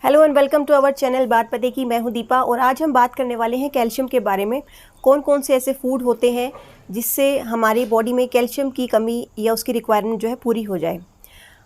Hello and welcome to our channel बात पते की। मैं हूं दीपा और आज हम बात करने वाले हैं कैल्शियम के बारे में। कौन कौन से ऐसे फूड होते हैं जिससे हमारी बॉडी में कैल्शियम की कमी या उसकी रिक्वायरमेंट जो है पूरी हो जाए।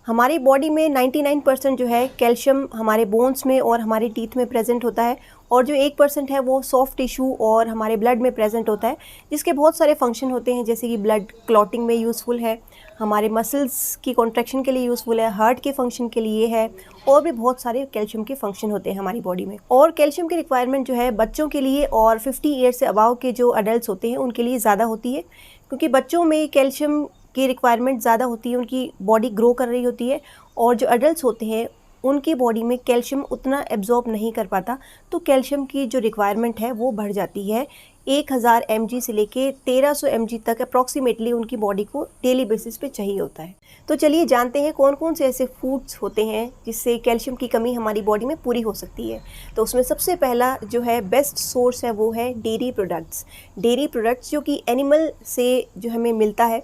हमारी बॉडी में 99% जो है कैल्शियम हमारे बोन्स में और हमारे टीथ में प्रेजेंट होता है और जो 1% है वो सॉफ्ट टिश्यू और हमारे ब्लड में प्रेजेंट होता है, जिसके बहुत सारे फंक्शन होते हैं, जैसे कि ब्लड क्लॉटिंग में यूज़फुल है, हमारे मसल्स की कॉन्ट्रैक्शन के लिए यूज़फुल है, हार्ट के फंक्शन के लिए है और भी बहुत सारे कैल्शियम के फंक्शन होते हैं हमारी बॉडी में। और कैल्शियम की रिक्वायरमेंट जो है बच्चों के लिए और 50 ईयर्स से अबाव के जो अडल्ट होते हैं उनके लिए ज़्यादा होती है, क्योंकि बच्चों में कैल्शियम की रिक्वायरमेंट ज़्यादा होती है, उनकी बॉडी ग्रो कर रही होती है और जो अडल्ट होते हैं उनकी बॉडी में कैल्शियम उतना एब्जॉर्ब नहीं कर पाता, तो कैल्शियम की जो रिक्वायरमेंट है वो बढ़ जाती है। 1000 mg से लेके 1300 mg तक अप्रॉक्सीमेटली उनकी बॉडी को डेली बेसिस पे चाहिए होता है। तो चलिए जानते हैं कौन कौन से ऐसे फूड्स होते हैं जिससे कैल्शियम की कमी हमारी बॉडी में पूरी हो सकती है। तो उसमें सबसे पहला जो है बेस्ट सोर्स है वो है डेयरी प्रोडक्ट्स। डेयरी प्रोडक्ट्स जो कि एनिमल से जो हमें मिलता है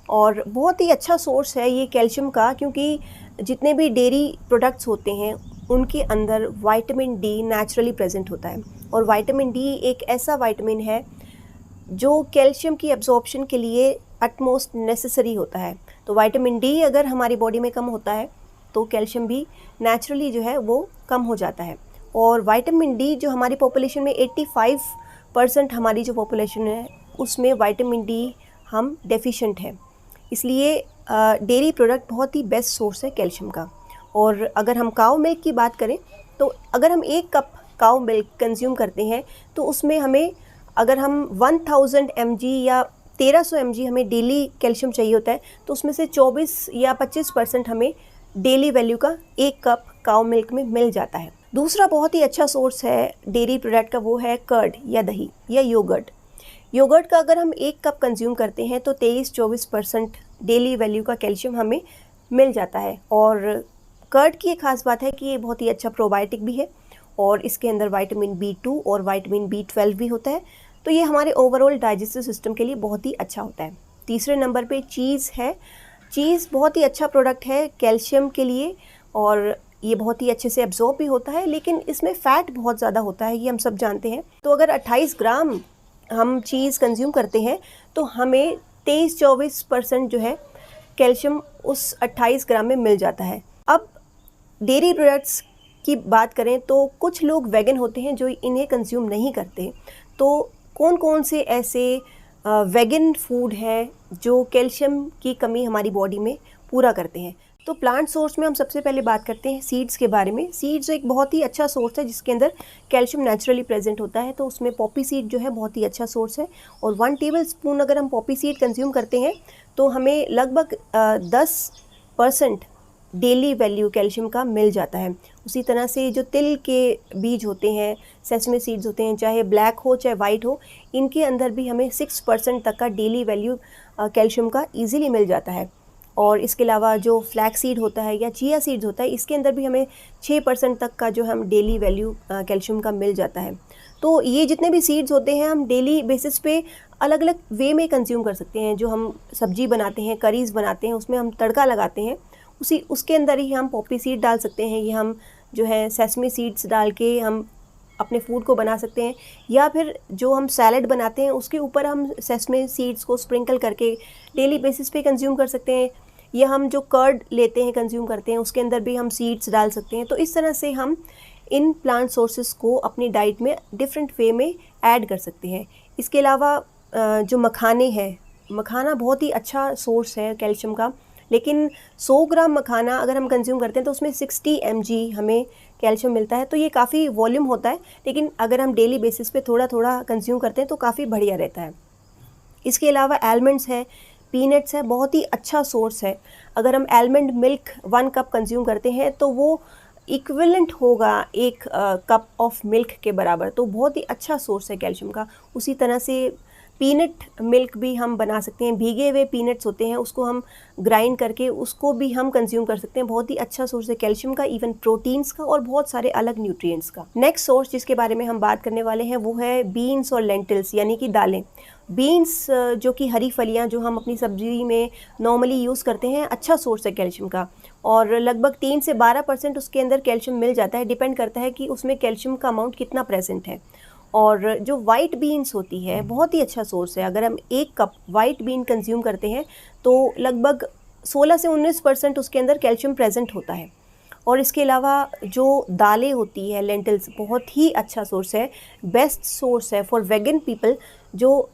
और बहुत ही अच्छा सोर्स है ये कैल्शियम का, क्योंकि जितने भी डेयरी प्रोडक्ट्स होते हैं उनके अंदर विटामिन डी नेचुरली प्रेजेंट होता है और विटामिन डी एक ऐसा विटामिन है जो कैल्शियम की एब्जॉर्प्शन के लिए अटमोस्ट नेसेसरी होता है। तो विटामिन डी अगर हमारी बॉडी में कम होता है तो कैल्शियम भी नेचुरली जो है वो कम हो जाता है। और विटामिन डी जो हमारी पॉपुलेशन में 85% हमारी जो पॉपुलेशन है उसमें विटामिन डी हम डेफिशिएंट है, इसलिए डेयरी प्रोडक्ट बहुत ही बेस्ट सोर्स है कैल्शियम का। और अगर हम काऊ मिल्क की बात करें तो अगर हम 1 कप काऊ मिल्क कंज्यूम करते हैं तो उसमें हमें, अगर हम 1000 mg या 1300 mg हमें डेली कैल्शियम चाहिए होता है, तो उसमें से 24 या 25% हमें डेली वैल्यू का 1 कप काऊ मिल्क में मिल जाता है। दूसरा बहुत ही अच्छा सोर्स है डेयरी प्रोडक्ट का वो है कर्ड या दही या योगर्ट। योगर्ट का अगर हम 1 कप कंज्यूम करते हैं तो 23-24% डेली वैल्यू का कैल्शियम हमें मिल जाता है। और कर्ड की एक खास बात है कि ये बहुत ही अच्छा प्रोबायोटिक भी है और इसके अंदर विटामिन B2 और विटामिन B12 भी होता है, तो ये हमारे ओवरऑल डाइजेस्टिव सिस्टम के लिए बहुत ही अच्छा होता है। तीसरे नंबर पे चीज़ है। चीज़ बहुत ही अच्छा प्रोडक्ट है कैल्शियम के लिए और ये बहुत ही अच्छे से एब्जॉर्ब भी होता है, लेकिन इसमें फ़ैट बहुत ज़्यादा होता है, ये हम सब जानते हैं। तो अगर 28 ग्राम हम चीज़ कंज्यूम करते हैं तो हमें 23-24% जो है कैल्शियम उस 28 ग्राम में मिल जाता है। अब डेयरी प्रोडक्ट्स की बात करें तो कुछ लोग वेगन होते हैं जो इन्हें कंज्यूम नहीं करते। तो कौन कौन से ऐसे वेगन फूड हैं जो कैल्शियम की कमी हमारी बॉडी में पूरा करते हैं। तो प्लांट सोर्स में हम सबसे पहले बात करते हैं सीड्स के बारे में। सीड्स एक बहुत ही अच्छा सोर्स है जिसके अंदर कैल्शियम नेचुरली प्रेजेंट होता है, तो उसमें पॉपी सीड जो है बहुत ही अच्छा सोर्स है। और 1 टेबलस्पून अगर हम पॉपी सीड कंज्यूम करते हैं तो हमें लगभग 10% डेली वैल्यू कैल्शियम का मिल जाता है। उसी तरह से जो तिल के बीज होते हैं, सेसमे सीड्स होते हैं, चाहे ब्लैक हो चाहे वाइट हो, इनके अंदर भी हमें 6% तक का डेली वैल्यू कैल्शियम का ईजिली मिल जाता है। और इसके अलावा जो फ्लैक्स सीड होता है या चिया सीड्स होता है, इसके अंदर भी हमें 6% तक का जो हम डेली वैल्यू कैल्शियम का मिल जाता है। तो ये जितने भी सीड्स होते हैं हम डेली बेसिस पे अलग अलग वे में कंज्यूम कर सकते हैं। जो हम सब्जी बनाते हैं, करीज़ बनाते हैं, उसमें हम तड़का लगाते हैं, उसके अंदर ही हम पॉपी सीड डाल सकते हैं, ये हम जो है सेसमी सीड्स डाल के हम अपने फूड को बना सकते हैं। या फिर जो हम सैलड बनाते हैं उसके ऊपर हम सेसमे सीड्स को स्प्रिंकल करके डेली बेसिस पे कंज्यूम कर सकते हैं। या हम जो कर्ड लेते हैं कंज्यूम करते हैं उसके अंदर भी हम सीड्स डाल सकते हैं। तो इस तरह से हम इन प्लांट सोर्सेस को अपनी डाइट में डिफरेंट वे में ऐड कर सकते हैं। इसके अलावा जो मखाने हैं, मखाना बहुत ही अच्छा सोर्स है कैल्शियम का, लेकिन 100 ग्राम मखाना अगर हम कंज्यूम करते हैं तो उसमें 60 mg हमें कैल्शियम मिलता है, तो ये काफ़ी वॉल्यूम होता है, लेकिन अगर हम डेली बेसिस पे थोड़ा थोड़ा कंज्यूम करते हैं तो काफ़ी बढ़िया रहता है। इसके अलावा आलमंड्स है, पीनट्स है, बहुत ही अच्छा सोर्स है। अगर हम आलमंड मिल्क 1 कप कंज्यूम करते हैं तो वो इक्विवेलेंट होगा 1 कप ऑफ मिल्क के बराबर, तो बहुत ही अच्छा सोर्स है कैल्शियम का। उसी तरह से पीनट मिल्क भी हम बना सकते हैं, भीगे हुए पीनट्स होते हैं उसको हम ग्राइंड करके उसको भी हम कंज्यूम कर सकते हैं। बहुत ही अच्छा सोर्स है कैल्शियम का, इवन प्रोटीन्स का और बहुत सारे अलग न्यूट्रिएंट्स का। नेक्स्ट सोर्स जिसके बारे में हम बात करने वाले हैं वो है बीन्स और लेंटिल्स यानी कि दालें। बीन्स जो कि हरी फलियां जो हम अपनी सब्जी में नॉर्मली यूज़ करते हैं, अच्छा सोर्स है कैल्शियम का और लगभग 3 से 12% उसके अंदर कैल्शियम मिल जाता है। डिपेंड करता है कि उसमें कैल्शियम का अमाउंट कितना प्रेजेंट है। और जो वाइट बीन्स होती है बहुत ही अच्छा सोर्स है। अगर हम 1 कप वाइट बीन कंज्यूम करते हैं तो लगभग 16 से 19% उसके अंदर कैल्शियम प्रेजेंट होता है। और इसके अलावा जो दालें होती है लेंटिल्स, बहुत ही अच्छा सोर्स है, बेस्ट सोर्स है फॉर वेगन पीपल जो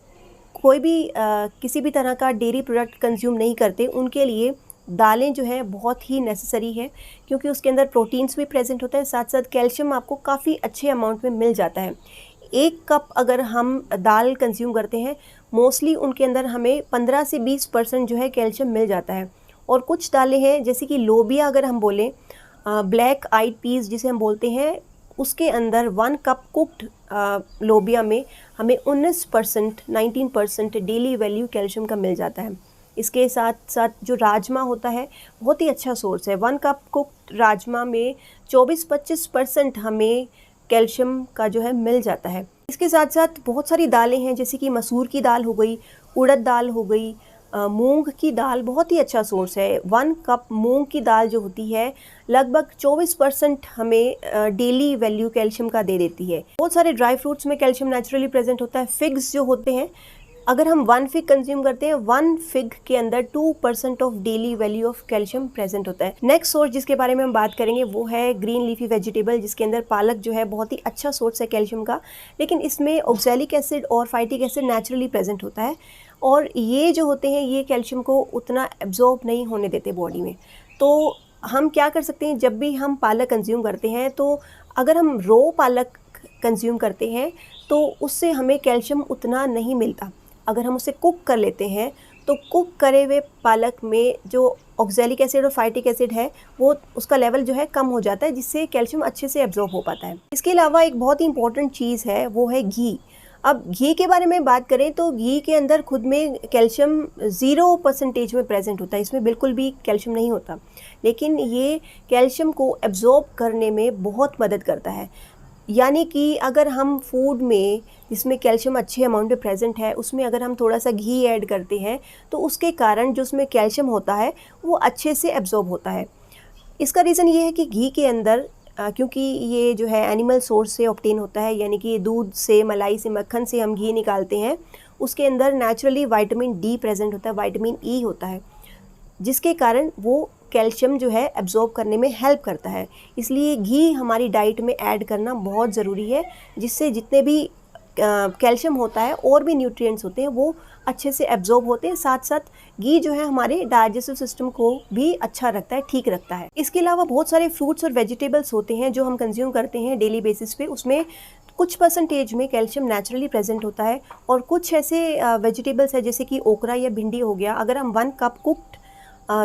कोई भी किसी भी तरह का डेयरी प्रोडक्ट कंज्यूम नहीं करते। उनके लिए दालें जो है बहुत ही नेसेसरी है क्योंकि उसके अंदर प्रोटीन्स भी प्रेजेंट होता है, साथ साथ कैल्शियम आपको काफ़ी अच्छे अमाउंट में मिल जाता है। 1 कप अगर हम दाल कंज्यूम करते हैं, मोस्टली उनके अंदर हमें 15 से 20% जो है कैल्शियम मिल जाता है। और कुछ दालें हैं जैसे कि लोबिया, अगर हम बोलें ब्लैक आइड पीस जिसे हम बोलते हैं, उसके अंदर 1 कप कुक्ड लोबिया में हमें 19% डेली वैल्यू कैल्शियम का मिल जाता है। इसके साथ साथ जो राजमा होता है बहुत ही अच्छा सोर्स है। 1 कप कुक्ड राजमा में 24-25% हमें कैल्शियम का जो है मिल जाता है। इसके साथ साथ बहुत सारी दालें हैं जैसे कि मसूर की दाल हो गई, उड़द दाल हो गई, मूंग की दाल बहुत ही अच्छा सोर्स है। 1 कप मूंग की दाल जो होती है लगभग 24% हमें डेली वैल्यू कैल्शियम का दे देती है। बहुत सारे ड्राई फ्रूट्स में कैल्शियम नेचुरली प्रेजेंट होता है। फिग्स जो होते हैं, अगर हम 1 फिग कंज्यूम करते हैं, 1 फिग के अंदर 2% of daily value of calcium present होता है। नेक्स्ट सोर्स जिसके बारे में हम बात करेंगे वो है ग्रीन लीफी वेजिटेबल, जिसके अंदर पालक जो है बहुत ही अच्छा सोर्स है कैल्शियम का, लेकिन इसमें ऑक्सैलिक एसिड और फाइटिक एसिड नेचुरली प्रेजेंट होता है और ये जो होते हैं ये कैल्शियम को उतना एब्जॉर्ब नहीं होने देते बॉडी में। तो हम क्या कर सकते हैं, जब भी हम पालक कंज्यूम करते हैं तो अगर हम रो पालक कंज्यूम करते हैं तो उससे हमें कैल्शियम उतना नहीं मिलता। अगर हम उसे कुक कर लेते हैं तो कुक करे हुए पालक में जो ऑक्सैलिक एसिड और फाइटिक एसिड है वो उसका लेवल जो है कम हो जाता है, जिससे कैल्शियम अच्छे से एब्जॉर्ब हो पाता है। इसके अलावा एक बहुत ही इंपॉर्टेंट चीज़ है वो है घी। अब घी के बारे में बात करें तो घी के अंदर खुद में कैल्शियम 0% में प्रेजेंट होता है, इसमें बिल्कुल भी कैल्शियम नहीं होता, लेकिन ये कैल्शियम को एब्जॉर्ब करने में बहुत मदद करता है। यानी कि अगर हम फूड में जिसमें कैल्शियम अच्छे अमाउंट में प्रेजेंट है उसमें अगर हम थोड़ा सा घी ऐड करते हैं तो उसके कारण जो उसमें कैल्शियम होता है वो अच्छे से एब्जॉर्ब होता है। इसका रीज़न ये है कि घी के अंदर क्योंकि ये जो है एनिमल सोर्स से ऑब्टेन होता है, यानी कि दूध से, मलाई से, मक्खन से हम घी निकालते हैं, उसके अंदर नेचुरली विटामिन डी प्रेजेंट होता है, विटामिन ई होता है, जिसके कारण वो कैल्शियम जो है एब्जॉर्ब करने में हेल्प करता है। इसलिए घी हमारी डाइट में ऐड करना बहुत ज़रूरी है, जिससे जितने भी कैल्शियम होता है और भी न्यूट्रिएंट्स होते हैं वो अच्छे से एब्जॉर्ब होते हैं। साथ साथ घी जो है हमारे डाइजेस्टिव सिस्टम को भी अच्छा रखता है, ठीक रखता है। इसके अलावा बहुत सारे फ्रूट्स और वेजिटेबल्स होते हैं जो हम कंज्यूम करते हैं डेली बेसिस पे, उसमें कुछ परसेंटेज में कैल्शियम नेचुरली प्रेजेंट होता है और कुछ ऐसे वेजिटेबल्स है जैसे कि ओकरा या भिंडी हो गया। अगर हम 1 कप कुक्ड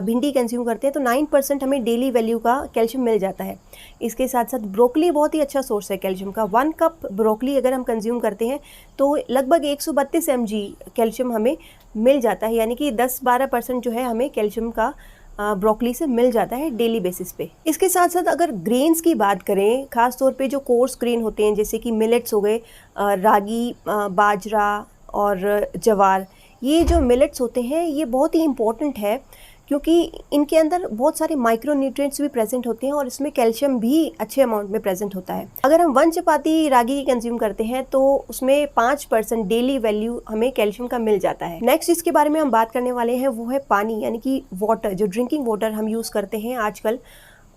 भिंडी कंज्यूम करते हैं तो 9% हमें डेली वैल्यू का कैल्शियम मिल जाता है। इसके साथ साथ ब्रोकली बहुत ही अच्छा सोर्स है कैल्शियम का। 1 कप ब्रोकली अगर हम कंज्यूम करते हैं तो लगभग 132 mg कैल्शियम हमें मिल जाता है, यानी कि 10-12% जो है हमें कैल्शियम का ब्रोकली से मिल जाता है डेली बेसिस पे। इसके साथ साथ अगर ग्रेन्स की बात करें, ख़ास तौर पे जो कोर्स ग्रेन होते हैं जैसे कि मिलेट्स हो गए, रागी, बाजरा और जवार, ये जो मिलेट्स होते हैं ये बहुत ही इम्पोर्टेंट है क्योंकि इनके अंदर बहुत सारे माइक्रो न्यूट्रिएंट्स भी प्रेजेंट होते हैं और इसमें कैल्शियम भी अच्छे अमाउंट में प्रेजेंट होता है। अगर हम 1 चपाती रागी कंज्यूम करते हैं तो उसमें 5% डेली वैल्यू हमें कैल्शियम का मिल जाता है। नेक्स्ट जिसके बारे में हम बात करने वाले हैं वो है पानी, यानी कि वाटर। जो ड्रिंकिंग वाटर हम यूज़ करते हैं आजकल,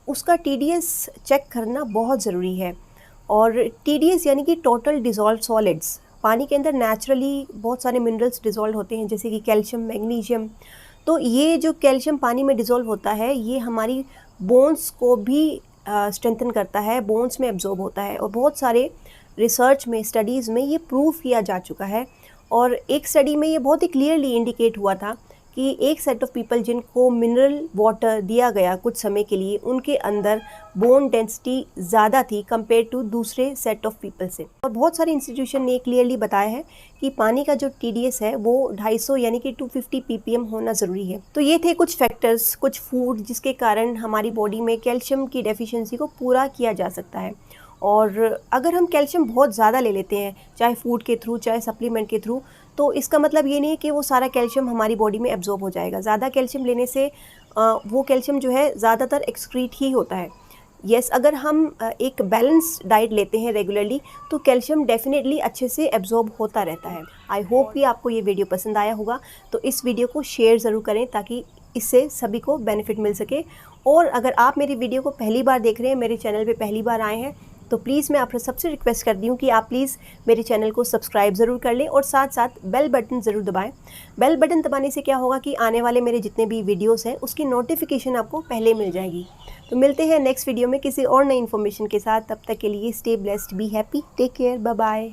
उसका TDS चेक करना बहुत ज़रूरी है। और TDS यानी कि टोटल डिज़ोल्व सॉलिड्स, पानी के अंदर नेचुरली बहुत सारे मिनरल्स डिज़ोल्व होते हैं जैसे कि कैल्शियम, मैग्नीशियम। तो ये जो कैल्शियम पानी में डिज़ोल्व होता है ये हमारी बोन्स को भी स्ट्रेंथन करता है, बोन्स में एब्जॉर्ब होता है। और बहुत सारे रिसर्च में, स्टडीज़ में ये प्रूव किया जा चुका है। और एक स्टडी में ये बहुत ही क्लियरली इंडिकेट हुआ था कि एक सेट ऑफ पीपल जिनको मिनरल वाटर दिया गया कुछ समय के लिए, उनके अंदर बोन डेंसिटी ज़्यादा थी कंपेयर टू दूसरे सेट ऑफ पीपल से। और बहुत सारे इंस्टीट्यूशन ने क्लियरली बताया है कि पानी का जो TDS है वो 250 यानी कि 250 ppm होना ज़रूरी है। तो ये थे कुछ फैक्टर्स, कुछ फूड जिसके कारण हमारी बॉडी में कैल्शियम की डेफिशिएंसी को पूरा किया जा सकता है। और अगर हम कैल्शियम बहुत ज़्यादा ले लेते हैं, चाहे फूड के थ्रू चाहे सप्लीमेंट के थ्रू, तो इसका मतलब ये नहीं है कि वो सारा कैल्शियम हमारी बॉडी में एब्जॉर्ब हो जाएगा। ज़्यादा कैल्शियम लेने से वो कैल्शियम जो है ज़्यादातर एक्सक्रीट ही होता है। यस, अगर हम एक बैलेंस डाइट लेते हैं रेगुलरली, तो कैल्शियम डेफिनेटली अच्छे से एब्जॉर्ब होता रहता है। आई होप कि आपको ये वीडियो पसंद आया होगा, तो इस वीडियो को शेयर ज़रूर करें ताकि इससे सभी को बेनिफिट मिल सके। और अगर आप मेरी वीडियो को पहली बार देख रहे हैं, मेरे चैनल पे पहली बार आए हैं, तो प्लीज़ मैं आपसे सबसे रिक्वेस्ट करती हूँ कि आप प्लीज़ मेरे चैनल को सब्सक्राइब ज़रूर कर लें और साथ साथ बेल बटन ज़रूर दबाएं। बेल बटन दबाने से क्या होगा कि आने वाले मेरे जितने भी वीडियोस हैं उसकी नोटिफिकेशन आपको पहले मिल जाएगी। तो मिलते हैं नेक्स्ट वीडियो में किसी और नई इन्फॉर्मेशन के साथ। तब तक के लिए stay blessed, be happy, take care, bye bye.